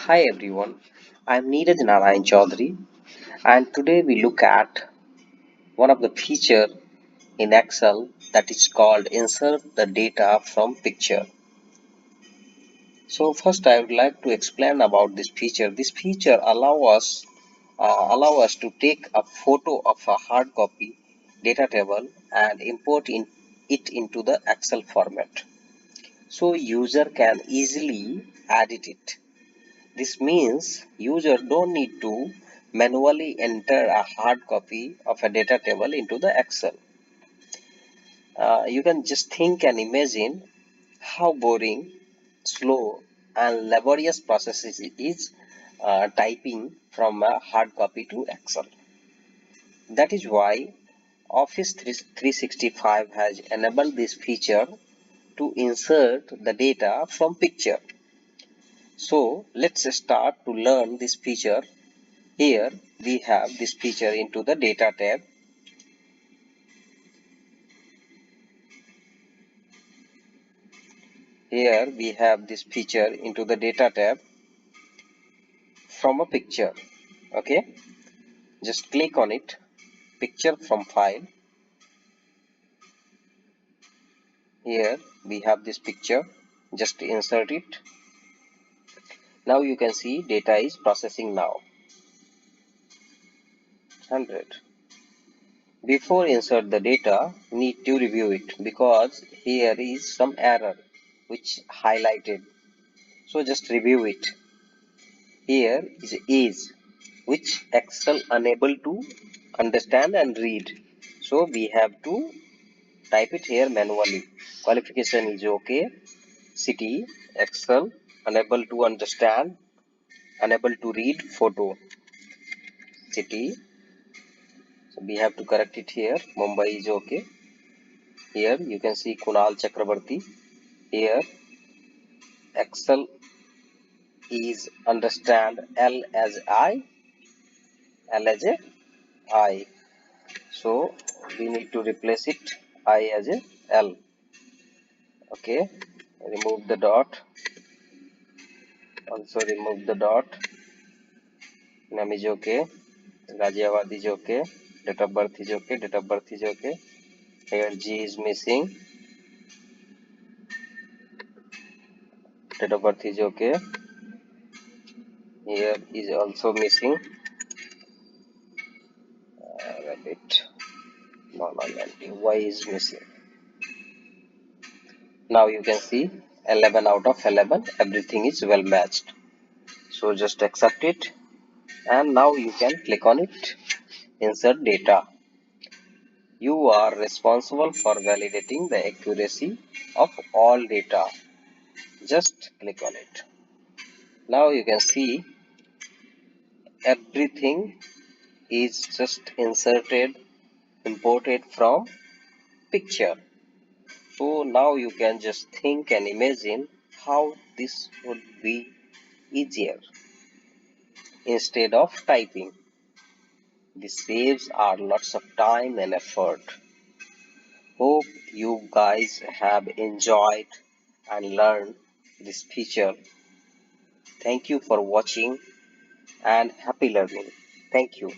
Hi everyone, I'm Neeraj Narayan Chaudhary and today we look at one of the feature in Excel that is called insert the data from picture. So first I would like to explain about this feature. This feature allow us to take a photo of a hard copy data table and it into the Excel format. So user can easily edit it. This means user don't need to manually enter a hard copy of a data table into the Excel. You can just think and imagine how boring, slow, and laborious process it is typing from a hard copy to Excel. That is why Office 365 has enabled this feature to insert the data from picture. So let's start to learn this feature. Here we have this feature into the data tab. Here we have this feature into the data tab from a picture. Okay, just click on it, picture from file. Here we have this picture, just insert it. Now you can see data is processing now. 100. Before insert the data, need to review it because here is some error which highlighted. So just review it. Here is which Excel unable to understand and read. So we have to type it here manually. Qualification is okay. City, Excel, unable to understand, unable to read photo. City. So we have to correct it here. Mumbai is okay. Here you can see Kunal Chakrabarti. Here Excel is understand L as I, L as a I. So we need to replace it I as a L. Okay, remove the dot. Also remove the dot. Name is okay. Ghaziabad is okay. Date of birth is okay. Date of birth is okay. Here G is missing. Date of birth is okay. Here is also missing. Rabbit. No, Y is missing. Now you can see 11 out of 11. Everything is well matched. So just accept it. And now you can click on it. Insert data. You are responsible for validating the accuracy of all data. Just click on it. Now you can see everything is just inserted, imported from picture. So now you can just think and imagine how this would be easier instead of typing. This saves our lots of time and effort. Hope you guys have enjoyed and learned this feature. Thank you for watching and happy learning. Thank you.